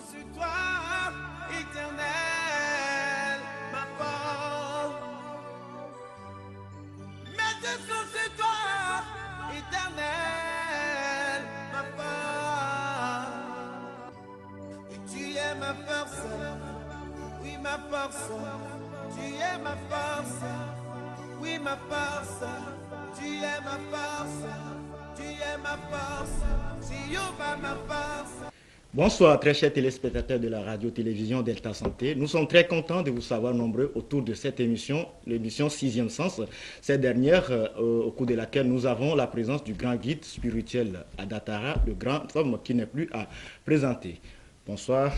sur toi, éternel, ma force. Mes yeux sont sur toi, éternel, ma force. Et tu es ma force, oui ma force. Tu es ma force, oui ma force. Tu es ma force, tu es ma force. Jéhovah ma force. Bonsoir très chers téléspectateurs de la radio-télévision Delta Santé. Nous sommes très contents de vous savoir nombreux autour de cette émission, l'émission 6e Sens. Cette dernière, au cours de laquelle nous avons la présence du grand guide spirituel Adatara, le grand homme qui n'est plus à présenter. Bonsoir,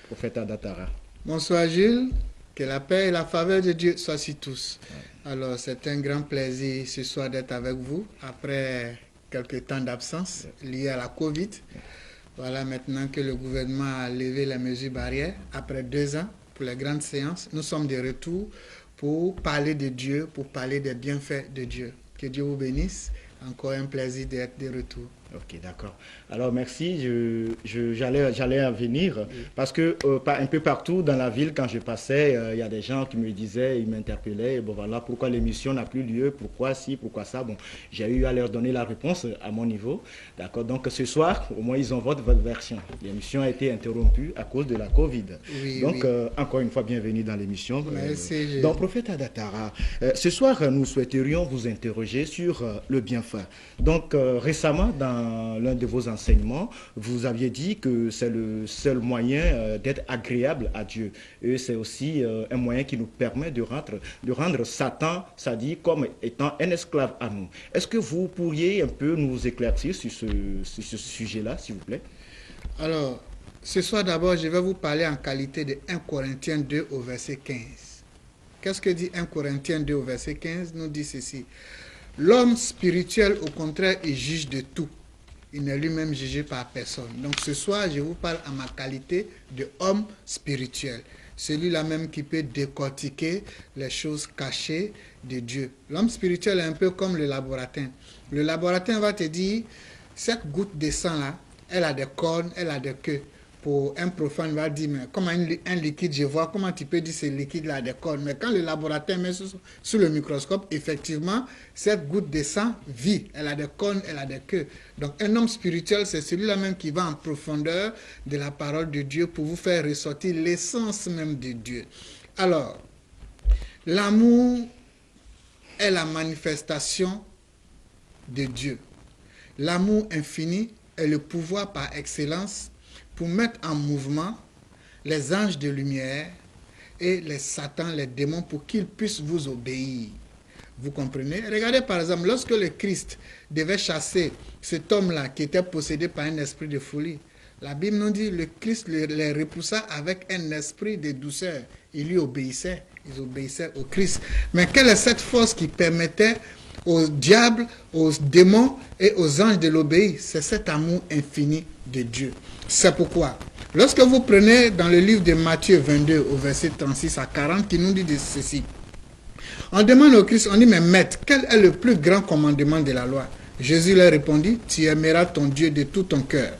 prophète Adatara. Bonsoir Gilles, que la paix et la faveur de Dieu soient sur tous. Alors c'est un grand plaisir ce soir d'être avec vous après quelques temps d'absence liés à la Covid. Voilà, maintenant que le gouvernement a levé les mesures barrières, après 2 ans pour les grandes séances, nous sommes de retour pour parler de Dieu, pour parler des bienfaits de Dieu. Que Dieu vous bénisse. Encore un plaisir d'être de retour. Ok, d'accord. Alors merci, j'allais en venir parce que un peu partout dans la ville, quand je passais, il y a des gens qui me disaient, ils m'interpellaient, bon voilà, pourquoi l'émission n'a plus lieu, pourquoi ci, pourquoi ça. Bon, j'ai eu à leur donner la réponse à mon niveau, d'accord. Donc ce soir, au moins ils ont votre version. L'émission a été interrompue à cause de la Covid. Oui, donc oui. Encore une fois, bienvenue dans l'émission. Merci. Donc prophète Adatara, ce soir nous souhaiterions vous interroger sur le bienfait. Donc récemment dans l'un de vos enseignements, vous aviez dit que c'est le seul moyen d'être agréable à Dieu. Et c'est aussi un moyen qui nous permet de rendre Satan, ça dit, comme étant un esclave à nous. Est-ce que vous pourriez un peu nous éclaircir sur ce sujet-là, s'il vous plaît? Alors, ce soir d'abord, je vais vous parler en qualité de 1 Corinthiens 2 au verset 15. Qu'est-ce que dit 1 Corinthiens 2 au verset 15? Nous dit ceci. L'homme spirituel, au contraire, il juge de tout. Il n'est lui-même jugé par personne. Donc ce soir, je vous parle en ma qualité d'homme spirituel. Celui-là même qui peut décortiquer les choses cachées de Dieu. L'homme spirituel est un peu comme le laboratin. Le laboratin va te dire, cette goutte de sang-là, elle a des cornes, elle a des queues. Pour un profane, il va dire, mais comme un liquide, je vois, comment tu peux dire ce liquide-là a des cornes? Mais quand le laboratoire met sous le microscope, effectivement, cette goutte de sang vit. Elle a des cornes, elle a des queues. Donc un homme spirituel, c'est celui-là même qui va en profondeur de la parole de Dieu pour vous faire ressortir l'essence même de Dieu. Alors, l'amour est la manifestation de Dieu. L'amour infini est le pouvoir par excellence pour mettre en mouvement les anges de lumière et les satans, les démons, pour qu'ils puissent vous obéir. Vous comprenez? Regardez par exemple, lorsque le Christ devait chasser cet homme-là qui était possédé par un esprit de folie, la Bible nous dit que le Christ les repoussa avec un esprit de douceur. Il lui obéissait, ils obéissaient au Christ. Mais quelle est cette force qui permettait aux diables, aux démons et aux anges de l'obéir? C'est cet amour infini de Dieu. C'est pourquoi, lorsque vous prenez dans le livre de Matthieu 22 au verset 36 à 40, qui nous dit de ceci, on demande au Christ, on dit, mais maître, quel est le plus grand commandement de la loi? Jésus leur répondit, tu aimeras ton Dieu de tout ton cœur,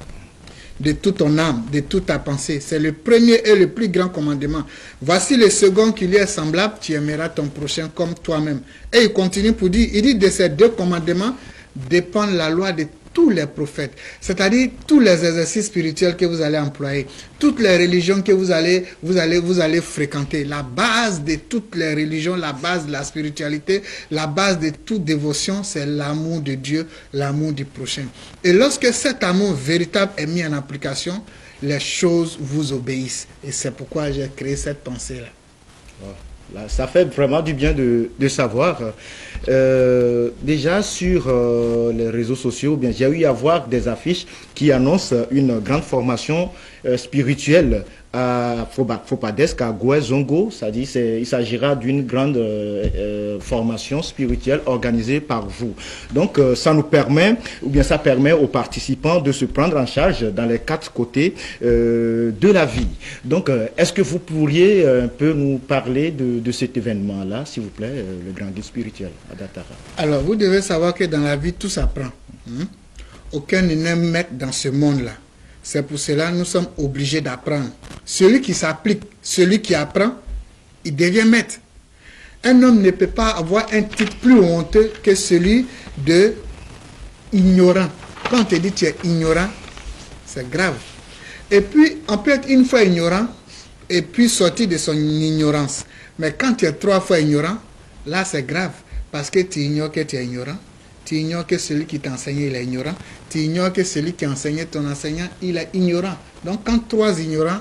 de toute ton âme, de toute ta pensée. C'est le premier et le plus grand commandement. Voici le second qui lui est semblable, tu aimeras ton prochain comme toi-même. Et il continue pour dire, il dit de ces 2 commandements dépend la loi de tous les prophètes, c'est-à-dire tous les exercices spirituels que vous allez employer, toutes les religions que vous allez fréquenter. La base de toutes les religions, la base de la spiritualité, la base de toute dévotion, c'est l'amour de Dieu, l'amour du prochain. Et lorsque cet amour véritable est mis en application, les choses vous obéissent. Et c'est pourquoi j'ai créé cette pensée-là. Wow. Là, ça fait vraiment du bien de savoir. Déjà sur les réseaux sociaux, bien, j'ai eu à voir des affiches qui annoncent une grande formation spirituelle à Fopadesk, à Goué-Zongo. Il s'agira d'une grande formation spirituelle organisée par vous. Donc, ça nous permet, ou bien ça permet aux participants de se prendre en charge dans les 4 côtés de la vie. Donc, est-ce que vous pourriez un peu nous parler de cet événement-là, s'il vous plaît, le grand guide spirituel, Adatara? Alors, vous devez savoir que dans la vie, tout s'apprend. Aucun n'est maître dans ce monde-là. C'est pour cela que nous sommes obligés d'apprendre. Celui qui s'applique, celui qui apprend, il devient maître. Un homme ne peut pas avoir un titre plus honteux que celui de ignorant. Quand on te dit tu es ignorant, c'est grave. Et puis, on peut être une fois ignorant et puis sortir de son ignorance. Mais quand tu es 3 fois ignorant, là c'est grave. Parce que tu ignores que tu es ignorant. Tu ignores que celui qui t'a enseigné, il est ignorant. Tu ignores que celui qui a enseigné ton enseignant, il est ignorant. Donc quand 3 ignorants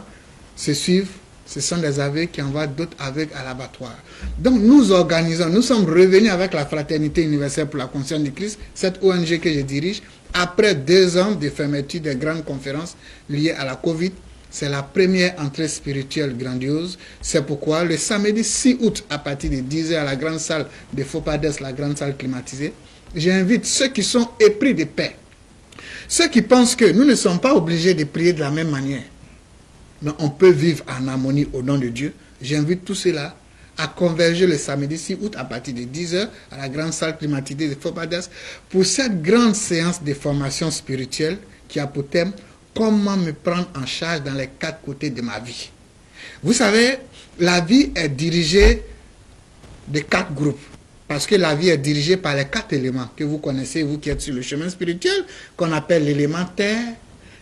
se suivent, ce sont des aveugles qui envoient d'autres aveugles à l'abattoir. Donc nous organisons, nous sommes revenus avec la Fraternité universelle pour la conscience du Christ, cette ONG que je dirige, après 2 ans de fermeture des grandes conférences liées à la Covid. C'est la première entrée spirituelle grandiose. C'est pourquoi le samedi 6 août, à partir de 10h à la grande salle de Fopades, la grande salle climatisée, j'invite ceux qui sont épris de paix, ceux qui pensent que nous ne sommes pas obligés de prier de la même manière, mais on peut vivre en harmonie au nom de Dieu. J'invite tous ceux-là à converger le samedi 6 août à partir de 10h à la grande salle climatisée de Fopades pour cette grande séance de formation spirituelle qui a pour thème « Comment me prendre en charge dans les 4 côtés de ma vie ». Vous savez, la vie est dirigée de 4 groupes. Parce que la vie est dirigée par les 4 éléments que vous connaissez, vous qui êtes sur le chemin spirituel, qu'on appelle l'élément terre,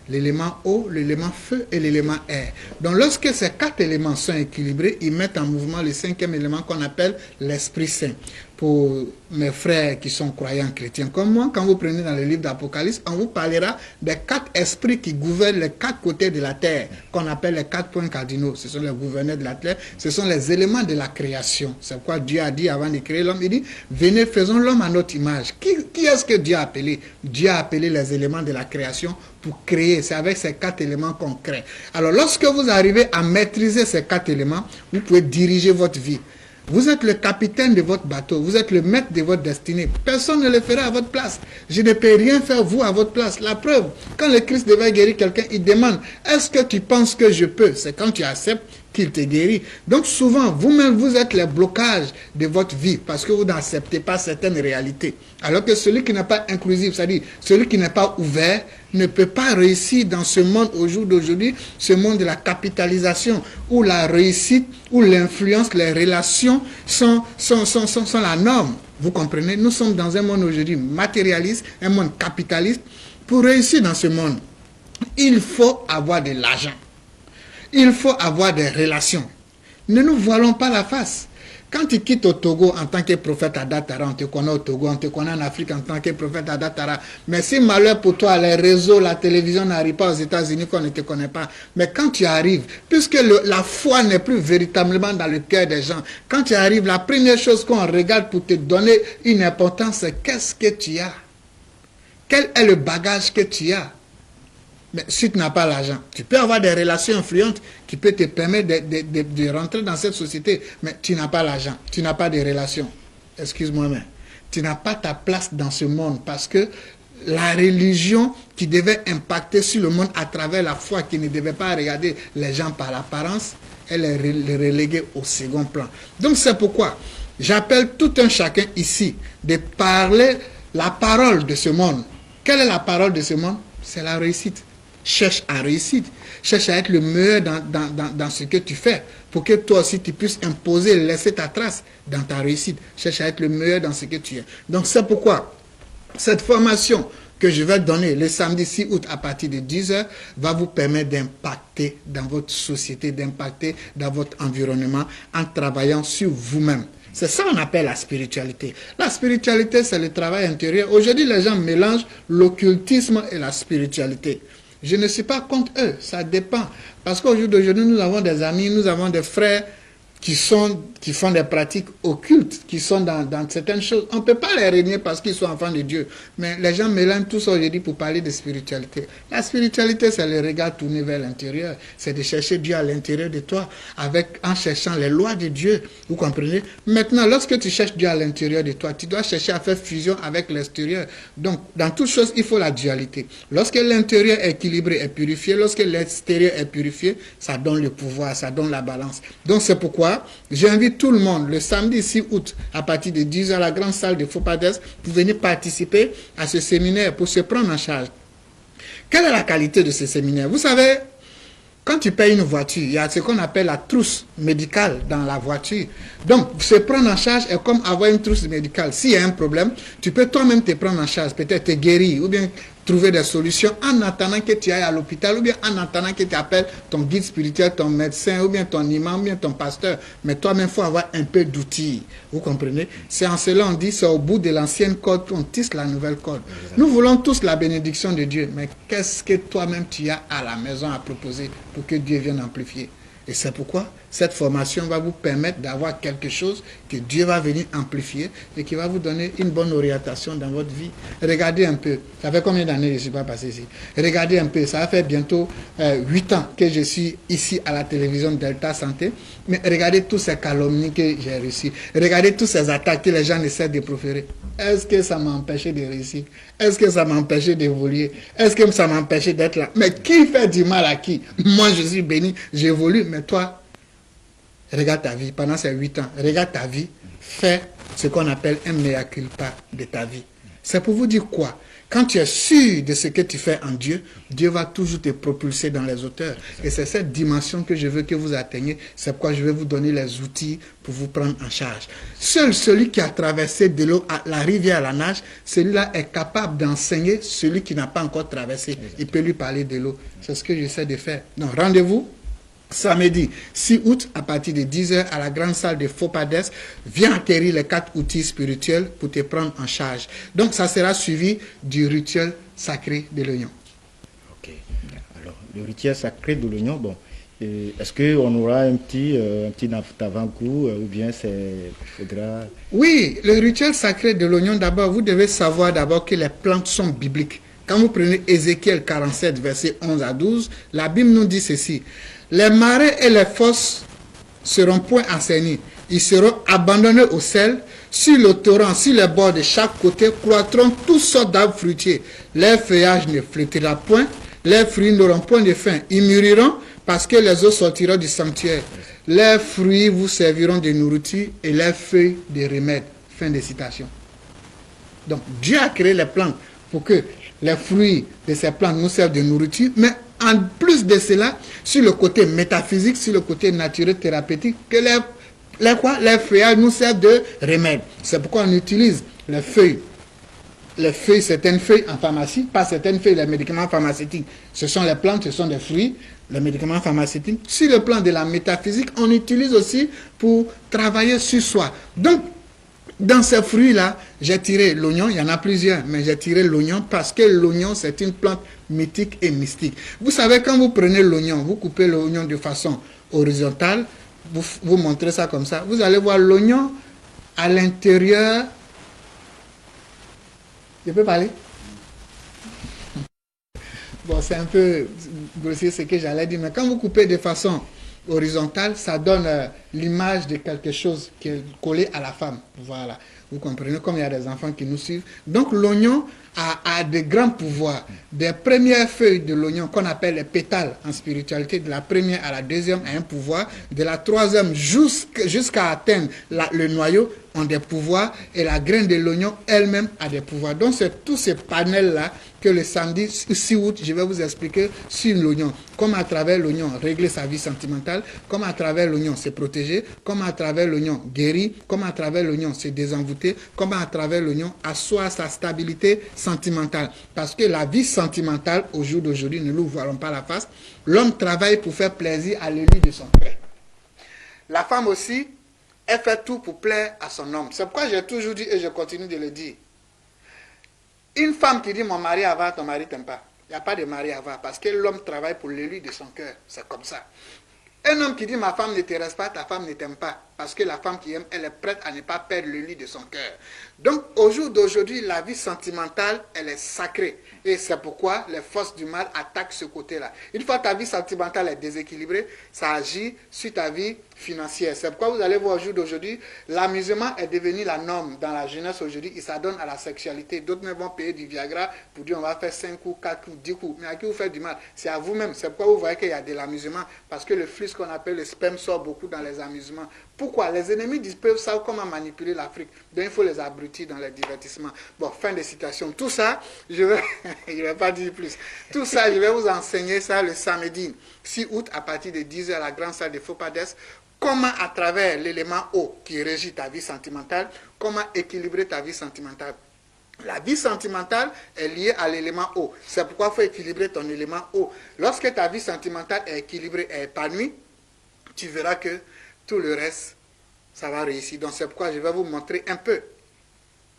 l'élément eau, l'élément feu et l'élément air. Donc lorsque ces 4 éléments sont équilibrés, ils mettent en mouvement le 5e élément qu'on appelle l'Esprit Saint. Pour mes frères qui sont croyants chrétiens comme moi, quand vous prenez dans le livre d'Apocalypse, on vous parlera des 4 esprits qui gouvernent les 4 côtés de la terre, qu'on appelle les 4 points cardinaux. Ce sont les gouverneurs de la terre, ce sont les éléments de la création. C'est pourquoi Dieu a dit avant de créer l'homme, il dit, venez, faisons l'homme à notre image. Qui est-ce que Dieu a appelé? Dieu a appelé les éléments de la création pour créer. C'est avec ces 4 éléments qu'on crée. Alors lorsque vous arrivez à maîtriser ces 4 éléments, vous pouvez diriger votre vie. Vous êtes le capitaine de votre bateau, vous êtes le maître de votre destinée. Personne ne le fera à votre place. Je ne peux rien faire vous à votre place. La preuve, quand le Christ devait guérir quelqu'un, il demande, est-ce que tu penses que je peux? C'est quand tu acceptes qu'il te guérit. Donc souvent, vous-même, vous êtes les blocages de votre vie parce que vous n'acceptez pas certaines réalités. Alors que celui qui n'est pas inclusif, c'est-à-dire celui qui n'est pas ouvert, ne peut pas réussir dans ce monde au jour d'aujourd'hui, ce monde de la capitalisation, où la réussite, où l'influence, les relations sont la norme. Vous comprenez? Nous sommes dans un monde aujourd'hui matérialiste, un monde capitaliste. Pour réussir dans ce monde, il faut avoir de l'argent. Il faut avoir des relations. Ne nous voilons pas la face. Quand tu quittes au Togo en tant que prophète à Datara, on te connaît au Togo, on te connaît en Afrique en tant que prophète à Datara. Mais si malheur pour toi, les réseaux, la télévision n'arrivent pas aux États-Unis, qu'on ne te connaît pas. Mais quand tu arrives, puisque la foi n'est plus véritablement dans le cœur des gens, quand tu arrives, la première chose qu'on regarde pour te donner une importance, c'est qu'est-ce que tu as? Quel est le bagage que tu as? Mais si tu n'as pas l'argent, tu peux avoir des relations influentes qui peuvent te permettre de rentrer dans cette société, mais tu n'as pas l'argent, tu n'as pas de relations. Excuse-moi, mais tu n'as pas ta place dans ce monde parce que la religion qui devait impacter sur le monde à travers la foi, qui ne devait pas regarder les gens par l'apparence, elle est reléguée au second plan. Donc c'est pourquoi j'appelle tout un chacun ici de parler la parole de ce monde. Quelle est la parole de ce monde? C'est la réussite. Cherche à réussir, cherche à être le meilleur dans ce que tu fais, pour que toi aussi tu puisses imposer, laisser ta trace dans ta réussite. Cherche à être le meilleur dans ce que tu es. Donc c'est pourquoi cette formation que je vais donner le samedi 6 août à partir de 10h va vous permettre d'impacter dans votre société, d'impacter dans votre environnement en travaillant sur vous-même. C'est ça qu'on appelle la spiritualité. La spiritualité, c'est le travail intérieur. Aujourd'hui, les gens mélangent l'occultisme et la spiritualité. Je ne suis pas contre eux, ça dépend. Parce qu'au jour d'aujourd'hui, nous avons des amis, nous avons des frères qui font des pratiques occultes, qui sont dans certaines choses. On ne peut pas les régner parce qu'ils sont enfants de Dieu. Mais les gens mélangent tout ça aujourd'hui pour parler de spiritualité. La spiritualité, c'est le regard tourné vers l'intérieur. C'est de chercher Dieu à l'intérieur de toi, en cherchant les lois de Dieu. Vous comprenez? Maintenant, lorsque tu cherches Dieu à l'intérieur de toi, tu dois chercher à faire fusion avec l'extérieur. Donc, dans toute chose, il faut la dualité. Lorsque l'intérieur est équilibré et purifié, lorsque l'extérieur est purifié, ça donne le pouvoir, ça donne la balance. Donc, c'est pourquoi j'invite tout le monde le samedi 6 août à partir de 10h à la grande salle de Fopades pour venir participer à ce séminaire pour se prendre en charge. Quelle est la qualité de ce séminaire? Vous savez, quand tu payes une voiture, il y a ce qu'on appelle la trousse médicale dans la voiture. Donc, se prendre en charge est comme avoir une trousse médicale. S'il y a un problème, tu peux toi-même te prendre en charge, peut-être te guérir, ou bien trouver des solutions en attendant que tu ailles à l'hôpital, ou bien en attendant que tu appelles ton guide spirituel, ton médecin, ou bien ton imam, ou bien ton pasteur. Mais toi-même, il faut avoir un peu d'outils. Vous comprenez? C'est en cela on dit, c'est au bout de l'ancienne corde qu'on tisse la nouvelle corde. Nous voulons tous la bénédiction de Dieu, mais qu'est-ce que toi-même tu as à la maison à proposer pour que Dieu vienne amplifier? Et c'est pourquoi cette formation va vous permettre d'avoir quelque chose que Dieu va venir amplifier et qui va vous donner une bonne orientation dans votre vie. Regardez un peu, ça fait combien d'années que je ne suis pas passé ici? Regardez un peu, ça fait bientôt 8 ans que je suis ici à la télévision Delta Santé. Mais regardez tous ces calomnies que j'ai reçues. Regardez tous ces attaques que les gens essaient de proférer. Est-ce que ça m'a empêché de réussir? Est-ce que ça m'a empêché d'évoluer? Est-ce que ça m'a empêché d'être là? Mais qui fait du mal à qui? Moi, je suis béni, j'évolue, mais toi, regarde ta vie pendant ces 8 ans. Regarde ta vie, fais ce qu'on appelle un mea culpa de ta vie. C'est pour vous dire quoi? Quand tu es sûr de ce que tu fais en Dieu, Dieu va toujours te propulser dans les hauteurs. Et c'est cette dimension que je veux que vous atteigniez. C'est pourquoi je vais vous donner les outils pour vous prendre en charge. Seul celui qui a traversé de l'eau, la rivière à la nage, celui-là est capable d'enseigner celui qui n'a pas encore traversé. Il peut lui parler de l'eau. C'est ce que j'essaie de faire. Donc, rendez-vous samedi 6 août à partir de 10h à la grande salle de Fopades. Viens acquérir les 4 outils spirituels pour te prendre en charge. Donc ça sera suivi du rituel sacré de l'oignon. Ok. Alors, le rituel sacré de l'oignon, bon, est-ce qu'on aura un petit avant-goût ou bien faudra... Oui, le rituel sacré de l'oignon, d'abord, vous devez savoir d'abord que les plantes sont bibliques. Quand vous prenez Ézéchiel 47, versets 11 à 12, la Bible nous dit ceci. Les marais et les fosses seront point enseignés. Ils seront abandonnés au sel. Sur le torrent, sur les bords de chaque côté, croîtront toutes sortes d'arbres fruitiers. Leur feuillage ne flétrira point. Leurs fruits n'auront point de fin. Ils mûriront parce que les eaux sortiront du sanctuaire. Leurs fruits vous serviront de nourriture et leurs feuilles de remède. Fin de citation. Donc, Dieu a créé les plantes pour que les fruits de ces plantes nous servent de nourriture, mais en plus de cela, sur le côté métaphysique, sur le côté naturel thérapeutique, que les feuillages nous servent de remède. C'est pourquoi on utilise les feuilles. Les feuilles, certaines feuilles en pharmacie, pas certaines feuilles, les médicaments pharmaceutiques. Ce sont les plantes, ce sont des fruits, les médicaments pharmaceutiques. Sur le plan de la métaphysique, on utilise aussi pour travailler sur soi. Donc, dans ces fruits-là, j'ai tiré l'oignon, il y en a plusieurs, mais j'ai tiré l'oignon parce que l'oignon, c'est une plante mythique et mystique. Vous savez, quand vous prenez l'oignon, vous coupez l'oignon de façon horizontale, vous montrez ça comme ça, vous allez voir l'oignon à l'intérieur. Je peux parler? Bon, c'est un peu grossier ce que j'allais dire, mais quand vous coupez de façon horizontale, ça donne l'image de quelque chose qui est collé à la femme. Voilà. Vous comprenez, comme il y a des enfants qui nous suivent. Donc l'oignon a de grands pouvoirs. Des premières feuilles de l'oignon qu'on appelle les pétales en spiritualité, de la première à la deuxième a un pouvoir, de la troisième jusqu'à atteindre le noyau ont des pouvoirs et la graine de l'oignon elle-même a des pouvoirs. Donc c'est tous ces panels-là que le samedi 6 août, je vais vous expliquer sur l'oignon. Comment à travers l'oignon régler sa vie sentimentale, comment à travers l'oignon se protéger, comment à travers l'oignon guérir, comment à travers l'oignon se désenvoûter, comment à travers l'oignon asseoir sa stabilité sentimentale. Parce que la vie sentimentale, au jour d'aujourd'hui, ne nous voilons pas la face, l'homme travaille pour faire plaisir à l'élu de son cœur. La femme aussi, elle fait tout pour plaire à son homme. C'est pourquoi j'ai toujours dit et je continue de le dire. Une femme qui dit mon mari avare, ton mari t'aime pas. Il n'y a pas de mari avare parce que l'homme travaille pour l'élu de son cœur. C'est comme ça. Un homme qui dit ma femme ne t'intéresse pas, ta femme ne t'aime pas. Parce que la femme qui aime, elle est prête à ne pas perdre le lit de son cœur. Donc au jour d'aujourd'hui, la vie sentimentale, elle est sacrée. Et c'est pourquoi les forces du mal attaquent ce côté-là. Une fois ta vie sentimentale est déséquilibrée, ça agit sur ta vie financière. C'est pourquoi vous allez voir au jour d'aujourd'hui, l'amusement est devenu la norme dans la jeunesse aujourd'hui. Il s'adonne à la sexualité. D'autres même vont payer du Viagra pour dire on va faire 5 coups, 4 coups, 10 coups. Mais à qui vous faites du mal? C'est à vous-même. C'est pourquoi vous voyez qu'il y a de l'amusement. Parce que le flux qu'on appelle le sperme sort beaucoup dans les amusements. Pourquoi? Les ennemis du peuple savent comment manipuler l'Afrique. Donc il faut les abrutir dans les divertissements. Bon, fin de citation. Tout ça, je vais pas dire plus. Tout ça, je vais vous enseigner ça le samedi 6 août à partir de 10h à la grande salle de Fopades. Comment à travers l'élément eau qui régit ta vie sentimentale, comment équilibrer ta vie sentimentale. La vie sentimentale est liée à l'élément eau. C'est pourquoi il faut équilibrer ton élément eau. Lorsque ta vie sentimentale est équilibrée et épanouie, tu verras que tout le reste, ça va réussir. Donc c'est pourquoi je vais vous montrer un peu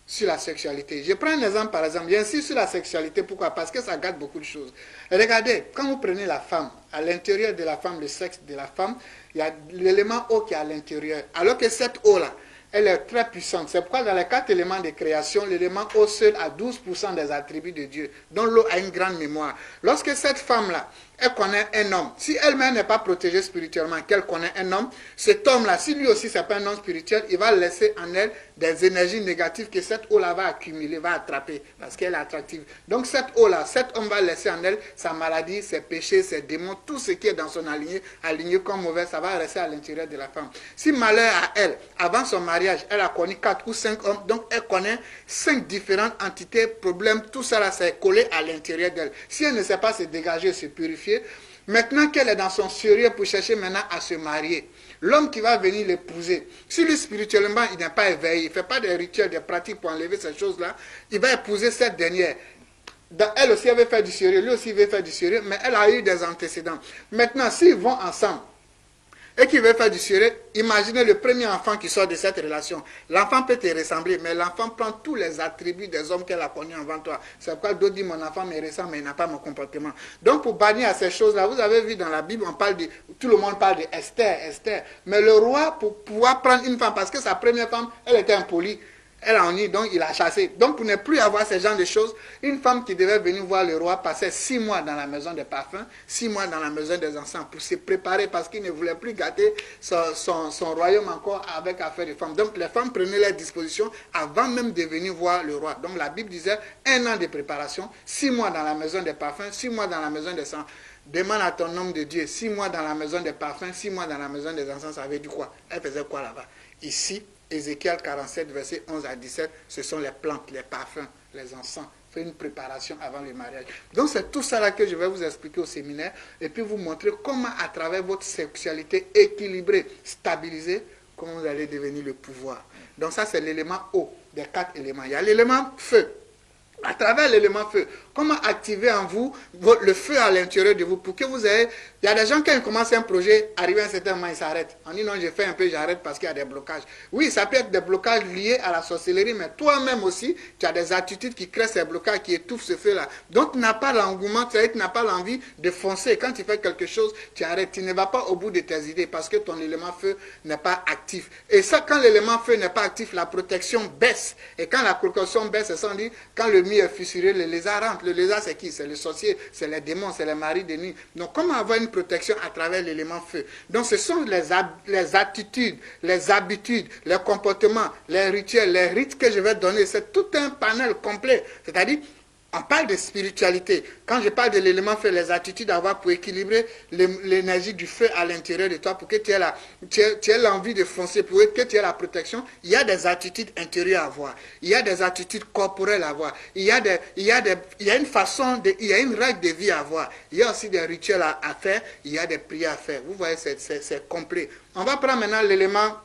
sur la sexualité. Je prends un exemple par exemple. J'insiste sur la sexualité. Pourquoi? Parce que ça gâte beaucoup de choses. Et regardez, quand vous prenez la femme, à l'intérieur de la femme, le sexe de la femme, il y a l'élément eau qui est à l'intérieur. Alors que cette eau-là, elle est très puissante. C'est pourquoi dans les 4 éléments de création, l'élément eau seul a 12% des attributs de Dieu. Donc l'eau a une grande mémoire. Lorsque cette femme-là, elle connaît un homme, si elle-même n'est pas protégée spirituellement, qu'elle connaît un homme, cet homme-là, si lui aussi c'est pas un homme spirituel, il va laisser en elle des énergies négatives que cette eau-là va accumuler, va attraper, parce qu'elle est attractive. Donc cette eau-là, cet homme va laisser en elle sa maladie, ses péchés, ses démons, tout ce qui est dans son aligné comme mauvais, ça va rester à l'intérieur de la femme. Si malheur à elle, avant son mariage, elle a connu 4 ou 5 hommes, donc elle connaît 5 différentes entités, problèmes, tout ça là, c'est collé à l'intérieur d'elle. Si elle ne sait pas se dégager, se purifier, maintenant qu'elle est dans son sérieux pour chercher maintenant à se marier, l'homme qui va venir l'épouser, si lui spirituellement il n'est pas éveillé, il ne fait pas des rituels, des pratiques pour enlever ces choses-là, il va épouser cette dernière. Elle aussi elle veut faire du sérieux, lui aussi il veut faire du sérieux, mais elle a eu des antécédents. Maintenant, s'ils vont ensemble, et qui veut faire du sérieux, imaginez le premier enfant qui sort de cette relation. L'enfant peut te ressembler, mais l'enfant prend tous les attributs des hommes qu'elle a connus avant toi. C'est pourquoi d'autres disent, mon enfant me ressemble, mais il n'a pas mon comportement. Donc pour bannir à ces choses-là, vous avez vu dans la Bible, on parle de, tout le monde parle de Esther. Mais le roi, pour pouvoir prendre une femme, parce que sa première femme, elle était impolie, elle a ennuyé, donc il a chassé. Donc pour ne plus avoir ce genre de choses, une femme qui devait venir voir le roi passait 6 mois dans la maison des parfums, 6 mois dans la maison des encens pour se préparer parce qu'il ne voulait plus gâter son royaume encore avec affaire de femmes. Donc les femmes prenaient leurs dispositions avant même de venir voir le roi. Donc la Bible disait 1 an de préparation, 6 mois dans la maison des parfums, 6 mois dans la maison des encens. Demande à ton homme de Dieu, 6 mois dans la maison des parfums, 6 mois dans la maison des encens, ça veut dire quoi? Elle faisait quoi là-bas? Ici, Ézéchiel 47, verset 11 à 17, ce sont les plantes, les parfums, les encens. Fait une préparation avant le mariage. Donc c'est tout ça là que je vais vous expliquer au séminaire et puis vous montrer comment à travers votre sexualité équilibrée, stabilisée, comment vous allez devenir le pouvoir. Donc ça c'est l'élément eau, des 4 éléments. Il y a l'élément feu. À travers l'élément feu, comment activer en vous le feu à l'intérieur de vous pour que vous ayez... Il y a des gens, quand ils commencent un projet, arrivé à un certain moment, ils s'arrêtent. On dit non, j'ai fait un peu, j'arrête parce qu'il y a des blocages. Oui, ça peut être des blocages liés à la sorcellerie, mais toi-même aussi, tu as des attitudes qui créent ces blocages, qui étouffent ce feu-là. Donc tu n'as pas l'engouement, tu n'as pas l'envie de foncer. Quand tu fais quelque chose, tu arrêtes. Tu ne vas pas au bout de tes idées parce que ton élément feu n'est pas actif. Et ça, quand l'élément feu n'est pas actif, la protection baisse. Et quand la protection baisse, c'est sans dire, quand le est fissuré, le lézard rentre. Le lézard, c'est qui? C'est le sorcier, c'est les démons, c'est les maris de nuit. Donc, comment avoir une protection à travers l'élément feu? Donc, ce sont les attitudes, les habitudes, les comportements, les rituels, les rites que je vais donner. C'est tout un panel complet. C'est-à-dire, on parle de spiritualité. Quand je parle de l'élément feu, les attitudes à avoir pour équilibrer l'énergie du feu à l'intérieur de toi, pour que tu aies l'envie de foncer, pour que tu aies la protection, il y a des attitudes intérieures à avoir. Il y a des attitudes corporelles à avoir. Il y a une façon, il y a une règle de vie à avoir. Il y a aussi des rituels à faire. Il y a des prières à faire. Vous voyez, c'est complet. On va prendre maintenant l'élément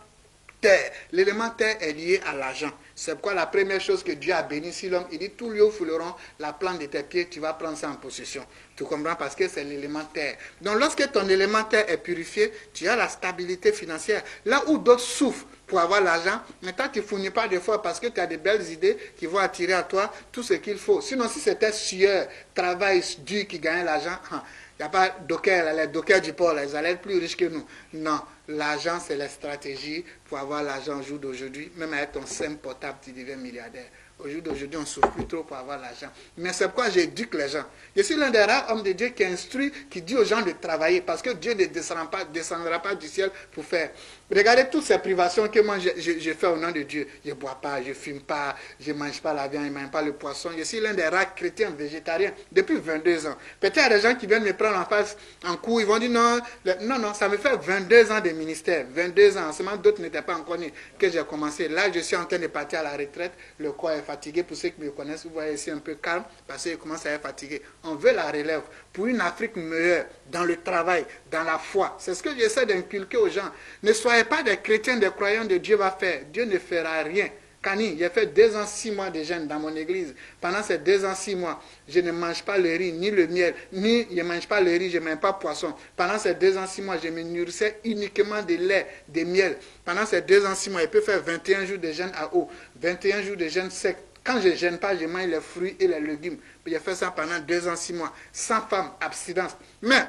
terre. L'élément terre est lié à l'argent. C'est pourquoi la première chose que Dieu a béni sur l'homme, il dit, tous lieux où fouleront la plante de tes pieds, tu vas prendre ça en possession. Tu comprends? Parce que c'est l'élément terre. Donc lorsque ton élément terre est purifié, tu as la stabilité financière. Là où d'autres souffrent pour avoir l'argent, mais toi tu ne fournis pas d'efforts parce que tu as de belles idées qui vont attirer à toi tout ce qu'il faut. Sinon, si c'était sueur, travail dur qui gagnait l'argent, il n'y a pas docker, les dockers du port, ils allaient être plus riches que nous. Non, l'argent, c'est la stratégie pour avoir l'argent au jour d'aujourd'hui. Même avec ton SIM portable, tu deviens milliardaire. Au jour d'aujourd'hui, on ne souffre plus trop pour avoir l'argent. Mais c'est pourquoi j'éduque les gens. Je suis l'un des rares hommes de Dieu qui instruit, qui dit aux gens de travailler, parce que Dieu ne descendra pas du ciel pour faire. Regardez toutes ces privations que moi je fais au nom de Dieu. Je ne bois pas, je ne fume pas, je ne mange pas la viande, je ne mange pas le poisson. Je suis l'un des rares chrétiens végétariens depuis 22 ans. Peut-être il y a des gens qui viennent me prendre en face, en cours, ils vont dire non, non, ça me fait 22 ans de ministère. 22 ans, seulement d'autres n'étaient pas encore nés que j'ai commencé. Là, je suis en train de partir à la retraite. Le corps est fatigué. Pour ceux qui me connaissent, vous voyez ici un peu calme parce qu'il commence à être fatigué. On veut la relève pour une Afrique meilleure dans le travail, dans la foi. C'est ce que j'essaie d'inculquer aux gens. Ne soyez pas des chrétiens, des croyants de Dieu va faire. Dieu ne fera rien. Kani, j'ai fait 2 ans, 6 mois de jeûne dans mon église. Pendant ces 2 ans, 6 mois, je ne mange pas le riz, ni le miel, ni je ne mange pas le riz, je ne mange pas poisson. Pendant ces 2 ans, 6 mois, je me nourrissais uniquement de lait, de miel. Pendant ces 2 ans, 6 mois, je peux faire 21 jours de jeûne à eau, 21 jours de jeûne sec. Quand je ne gêne pas, je mange les fruits et les légumes. J'ai fait ça pendant 2 ans, 6 mois, sans femme, abstinence. Mais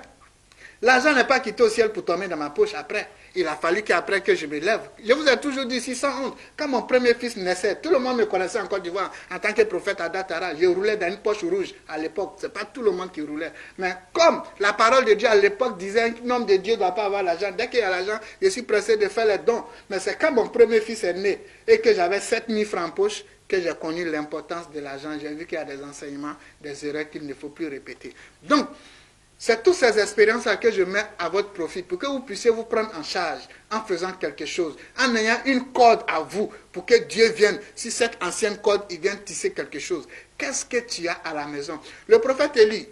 l'argent n'est pas quitté au ciel pour tomber dans ma poche après. Il a fallu qu'après que je me lève. Je vous ai toujours dit, si sans honte, quand mon premier fils naissait, tout le monde me connaissait en Côte d'Ivoire en tant que prophète à Datara. Je roulais dans une poche rouge à l'époque. Ce n'est pas tout le monde qui roulait. Mais comme la parole de Dieu à l'époque disait qu'un homme de Dieu ne doit pas avoir l'argent, dès qu'il y a l'argent, je suis pressé de faire les dons. Mais c'est quand mon premier fils est né et que j'avais 7000 francs en poche que j'ai connu l'importance de l'argent. J'ai vu qu'il y a des enseignements, des erreurs qu'il ne faut plus répéter. Donc, c'est toutes ces expériences-là que je mets à votre profit pour que vous puissiez vous prendre en charge en faisant quelque chose, en ayant une corde à vous pour que Dieu vienne. Si cette ancienne corde, il vient tisser quelque chose. Qu'est-ce que tu as à la maison? Le prophète Élie,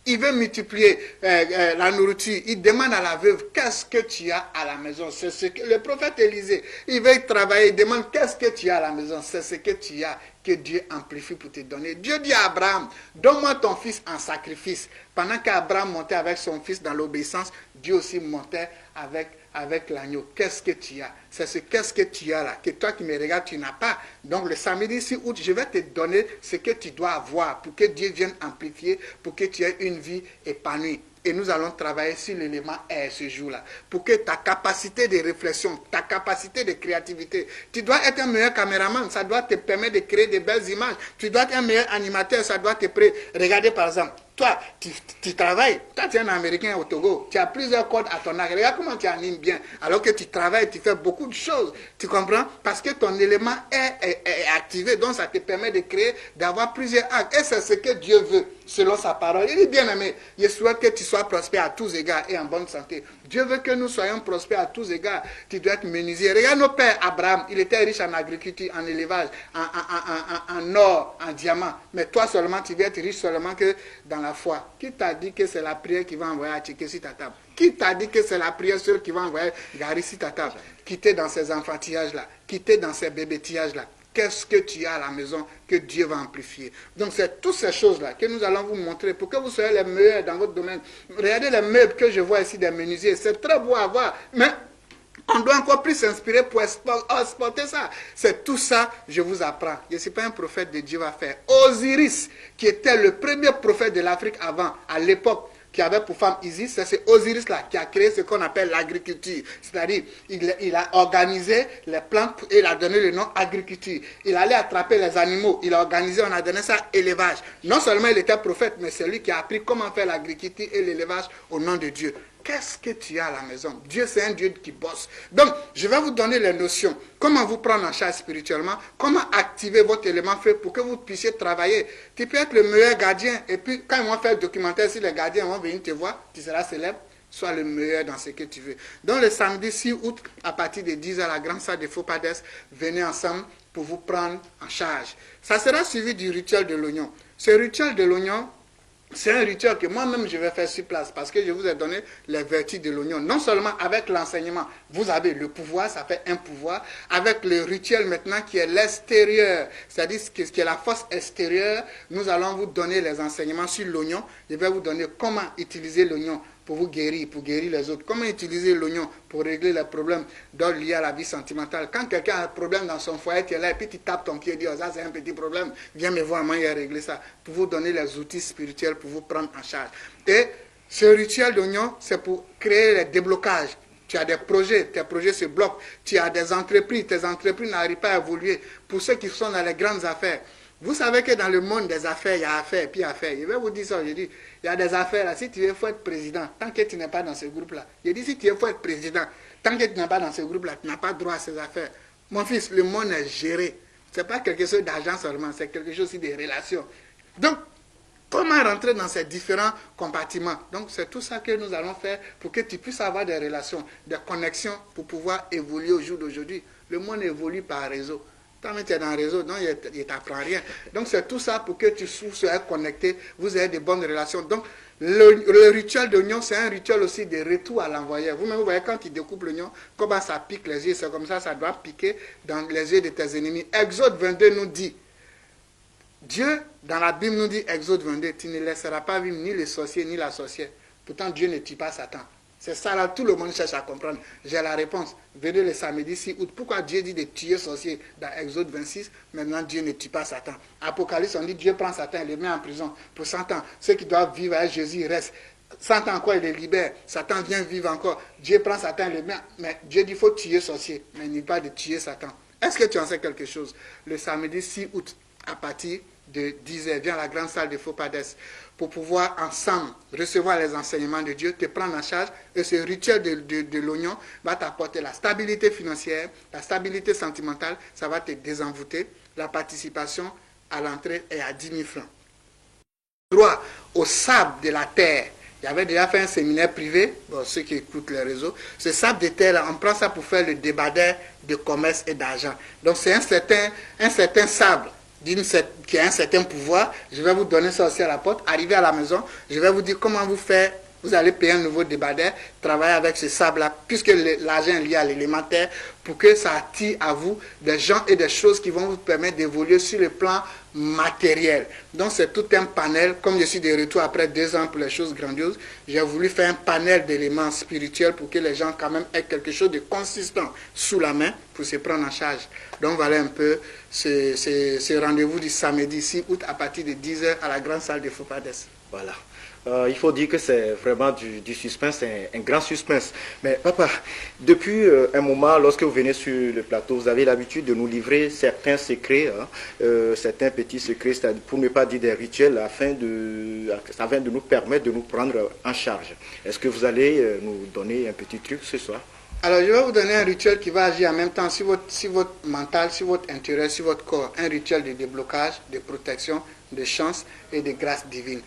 il veut multiplier la nourriture. Il demande à la veuve, qu'est-ce que tu as à la maison? C'est ce que le prophète Élisée, il veut travailler, il demande, qu'est-ce que tu as à la maison? C'est ce que tu as que Dieu amplifie pour te donner. Dieu dit à Abraham, donne-moi ton fils en sacrifice. Pendant qu'Abraham montait avec son fils dans l'obéissance, Dieu aussi montait avec l'agneau. Qu'est-ce que tu as? C'est ce qu'est-ce que tu as là, que toi qui me regardes, tu n'as pas. Donc le samedi 6 août, je vais te donner ce que tu dois avoir pour que Dieu vienne amplifier, pour que tu aies une vie épanouie. Et nous allons travailler sur l'élément R ce jour-là. Pour que ta capacité de réflexion, ta capacité de créativité, tu dois être un meilleur caméraman, ça doit te permettre de créer de belles images. Tu dois être un meilleur animateur, ça doit te prêter. Regardez par exemple, toi, tu travailles, toi tu es un Américain au Togo, tu as plusieurs codes à ton arc. Regarde comment tu animes bien. Alors que tu travailles, tu fais beaucoup de choses. Tu comprends? Parce que ton élément est activé, donc ça te permet de créer, d'avoir plusieurs actes. Et c'est ce que Dieu veut, selon sa parole. Il dit, bien aimé, je souhaite que tu sois prospère à tous égards et en bonne santé. Dieu veut que nous soyons prospères à tous égards. Tu dois être menuisier. Regarde nos pères, Abraham, il était riche en agriculture, en élevage, en or, en diamant. Mais toi seulement, tu veux être riche seulement que dans la foi. Qui t'a dit que c'est la prière qui va envoyer Attiqué sur ta table? Qui t'a dit que c'est la prière seule qui va envoyer Gary sur ta table? Quitter dans ces enfantillages-là, quitter dans ces bébétillages-là. Qu'est-ce que tu as à la maison que Dieu va amplifier? Donc c'est toutes ces choses-là que nous allons vous montrer pour que vous soyez les meilleurs dans votre domaine. Regardez les meubles que je vois ici des menuisiers. C'est très beau à voir, mais on doit encore plus s'inspirer pour exporter ça. C'est tout ça, je vous apprends. Je ne suis pas un prophète de Dieu va faire. Osiris, qui était le premier prophète de l'Afrique avant, à l'époque, qui avait pour femme Isis, c'est Osiris-là qui a créé ce qu'on appelle l'agriculture. C'est-à-dire, il a organisé les plantes et il a donné le nom agriculture. Il allait attraper les animaux, il a organisé, on a donné ça élevage. Non seulement il était prophète, mais c'est lui qui a appris comment faire l'agriculture et l'élevage au nom de Dieu. Qu'est-ce que tu as à la maison? Dieu, c'est un Dieu qui bosse. Donc, je vais vous donner les notions. Comment vous prendre en charge spirituellement? Comment activer votre élément feu pour que vous puissiez travailler? Tu peux être le meilleur gardien. Et puis, quand ils vont faire le documentaire sur les gardiens, ils vont venir te voir. Tu seras célèbre. Sois le meilleur dans ce que tu veux. Donc, le samedi 6 août, à partir de 10h, à la grande salle de Fopades, venez ensemble pour vous prendre en charge. Ça sera suivi du rituel de l'oignon. Ce rituel de l'oignon, c'est un rituel que moi-même je vais faire sur place parce que je vous ai donné les vertus de l'oignon. Non seulement avec l'enseignement, vous avez le pouvoir, ça fait un pouvoir, avec le rituel maintenant qui est l'extérieur, c'est-à-dire ce qui est la force extérieure, nous allons vous donner les enseignements sur l'oignon. Je vais vous donner comment utiliser l'oignon pour vous guérir, pour guérir les autres. Comment utiliser l'oignon pour régler les problèmes liés à la vie sentimentale. Quand quelqu'un a un problème dans son foyer, tu es là et puis tu tapes ton pied et dis, oh, ça c'est un petit problème, viens me voir, moi il a réglé ça. Pour vous donner les outils spirituels pour vous prendre en charge. Et ce rituel d'oignon, c'est pour créer les déblocages. Tu as des projets, tes projets se bloquent. Tu as des entreprises, tes entreprises n'arrivent pas à évoluer. Pour ceux qui sont dans les grandes affaires, vous savez que dans le monde des affaires, il y a affaires, puis affaires. Je vais vous dire ça aujourd'hui. Il y a des affaires là. Si tu veux, il faut être président. Tant que tu n'es pas dans ce groupe-là. Je dis, si tu veux, il faut être président. Tant que tu n'es pas dans ce groupe-là, tu n'as pas droit à ces affaires. Mon fils, le monde est géré. Ce n'est pas quelque chose d'argent seulement, c'est quelque chose aussi de relations. Donc, comment rentrer dans ces différents compartiments? Donc, c'est tout ça que nous allons faire pour que tu puisses avoir des relations, des connexions pour pouvoir évoluer au jour d'aujourd'hui. Le monde évolue par réseau. Quand tu es dans un réseau, non, il ne t'apprend rien. Donc, c'est tout ça pour que tu sois connecté, vous ayez de bonnes relations. Donc, le rituel de l'oignon, c'est un rituel aussi de retour à l'envoyeur. Vous-même, vous voyez, quand tu découpes l'oignon, comment ça pique les yeux, c'est comme ça doit piquer dans les yeux de tes ennemis. Exode 22 nous dit, Dieu, dans la Bible, nous dit, Exode 22, tu ne laisseras pas vivre ni le sorcier ni la sorcière. Pourtant, Dieu ne tue pas Satan. C'est ça là, tout le monde cherche à comprendre. J'ai la réponse. Venez le samedi 6 août. Pourquoi Dieu dit de tuer sorcier dans Exode 26? Maintenant, Dieu ne tue pas Satan. Apocalypse, on dit Dieu prend Satan et le met en prison pour 100 ans. Ceux qui doivent vivre avec Jésus restent. 100 ans encore, il les libère. Satan vient vivre encore. Dieu prend Satan et le met. Mais Dieu dit qu'il faut tuer sorcier. Mais il n'y a pas de tuer Satan. Est-ce que tu en sais quelque chose? Le samedi 6 août, à partir de 10h, viens à la grande salle de Fopades pour pouvoir ensemble recevoir les enseignements de Dieu, te prendre en charge, et ce rituel de l'oignon va t'apporter la stabilité financière, la stabilité sentimentale, ça va te désenvoûter, la participation à l'entrée est à 10 000 francs. Droit au sable de la terre. J'avais déjà fait un séminaire privé, bon, ceux qui écoutent les réseaux. Ce sable de terre, on prend ça pour faire le débardeur de commerce et d'argent. Donc c'est un certain sable qui a un certain pouvoir. Je vais vous donner ça aussi à la porte. Arrivez à la maison, je vais vous dire comment vous faire. Vous allez payer un nouveau débardeur, travailler avec ce sable-là, puisque l'argent est lié à l'élémentaire, pour que ça attire à vous des gens et des choses qui vont vous permettre d'évoluer sur le plan matériel. Donc c'est tout un panel. Comme je suis de retour après 2 ans pour les choses grandioses, j'ai voulu faire un panel d'éléments spirituels pour que les gens quand même aient quelque chose de consistant sous la main pour se prendre en charge. Donc voilà un peu ce rendez-vous du samedi 6 août à partir de 10h à la grande salle de Fopades. Voilà. Il faut dire que c'est vraiment du suspense, c'est un grand suspense. Mais papa, depuis un moment, lorsque vous venez sur le plateau, vous avez l'habitude de nous livrer certains secrets, certains petits secrets, pour ne pas dire des rituels, afin de nous permettre de nous prendre en charge. Est-ce que vous allez nous donner un petit truc ce soir? Alors, je vais vous donner un rituel qui va agir en même temps sur votre mental, sur votre intérieur, sur votre corps. Un rituel de déblocage, de protection, de chance et de grâce divine.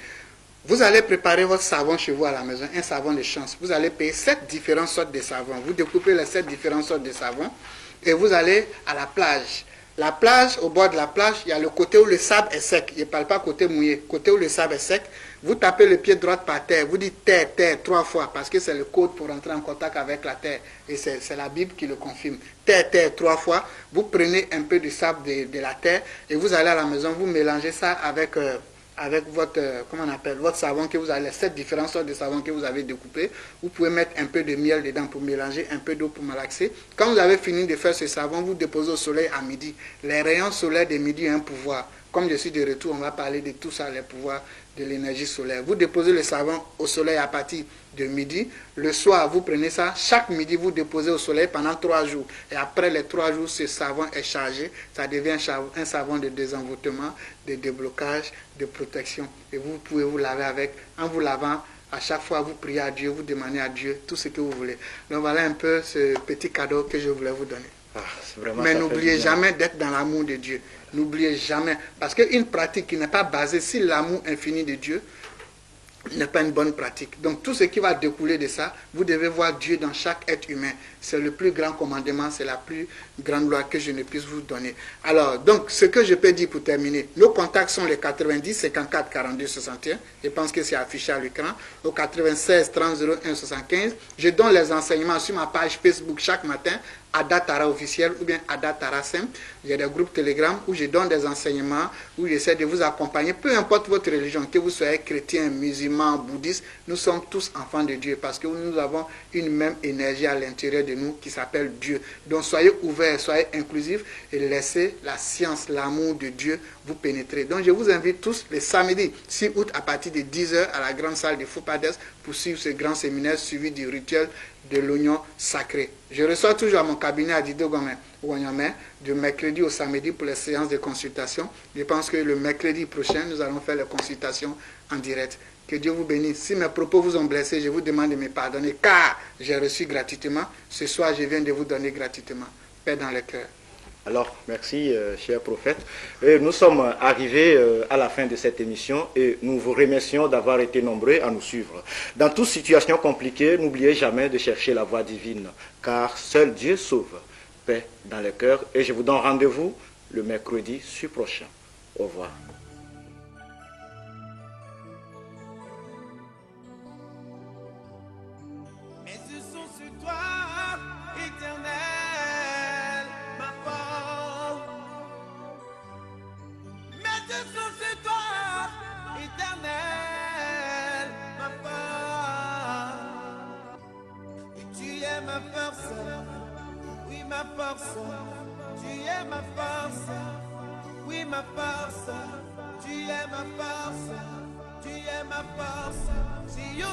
Vous allez préparer votre savon chez vous à la maison, un savon de chance. Vous allez payer 7 différentes sortes de savons. Vous découpez les 7 différentes sortes de savons et vous allez à la plage. La plage, au bord de la plage, il y a le côté où le sable est sec. Je ne parle pas côté mouillé. Côté où le sable est sec, vous tapez le pied droit par terre. Vous dites terre, terre 3 fois parce que c'est le code pour entrer en contact avec la terre. Et c'est la Bible qui le confirme. Terre, terre 3 fois. Vous prenez un peu de sable de la terre et vous allez à la maison, vous mélangez ça avec votre, votre savon que vous avez, les 7 différentes sortes de savon que vous avez découpé. Vous pouvez mettre un peu de miel dedans pour mélanger, un peu d'eau pour malaxer. Quand vous avez fini de faire ce savon, vous déposez au soleil à midi. Les rayons solaires de midi ont un pouvoir. Comme je suis de retour, on va parler de tout ça, les pouvoirs de l'énergie solaire. Vous déposez le savon au soleil à partir de midi. Le soir, vous prenez ça. Chaque midi, vous déposez au soleil pendant 3 jours. Et après les 3 jours, ce savon est chargé. Ça devient un savon de désenvoûtement, de déblocage, de protection. Et vous pouvez vous laver avec. En vous lavant, à chaque fois, vous priez à Dieu, vous demandez à Dieu tout ce que vous voulez. Donc voilà un peu ce petit cadeau que je voulais vous donner. Mais n'oubliez jamais d'être dans l'amour de Dieu. N'oubliez jamais. Parce qu'une pratique qui n'est pas basée sur l'amour infini de Dieu n'est pas une bonne pratique. Donc tout ce qui va découler de ça, vous devez voir Dieu dans chaque être humain. C'est le plus grand commandement, c'est la plus grande loi que je ne puisse vous donner. Alors, donc, ce que je peux dire pour terminer, nos contacts sont les 90 54 42 61. Je pense que c'est affiché à l'écran. Au 96 30 01 75. Je donne les enseignements sur ma page Facebook chaque matin. Ada Tara officiel ou bien Ada Tara simple. J'ai des groupes Telegram où je donne des enseignements, où j'essaie de vous accompagner, peu importe votre religion, que vous soyez chrétien, musulman, bouddhiste, nous sommes tous enfants de Dieu parce que nous avons une même énergie à l'intérieur de nous qui s'appelle Dieu. Donc soyez ouverts, soyez inclusifs et laissez la science, l'amour de Dieu vous pénétrer. Donc je vous invite tous le samedi 6 août à partir de 10h à la grande salle de Fopades pour suivre ce grand séminaire suivi du rituel de l'oignon sacré. Je reçois toujours à mon cabinet à Dido Gomé, du mercredi au samedi pour les séances de consultation. Je pense que le mercredi prochain, nous allons faire les consultations en direct. Que Dieu vous bénisse. Si mes propos vous ont blessé, je vous demande de me pardonner, car j'ai reçu gratuitement. Ce soir, je viens de vous donner gratuitement. Paix dans le cœur. Alors, merci, cher prophète. Nous sommes arrivés à la fin de cette émission et nous vous remercions d'avoir été nombreux à nous suivre. Dans toute situation compliquée, n'oubliez jamais de chercher la voie divine, car seul Dieu sauve. Paix dans le cœur. Et je vous donne rendez-vous le mercredi prochain. Au revoir. Mes yeux sont sur toi, éternel, ma force. Mes yeux sont sur toi, éternel, ma force. Et tu es ma force, oui ma force. Tu es ma force, oui ma force. Tu es ma force, tu es ma force. Si you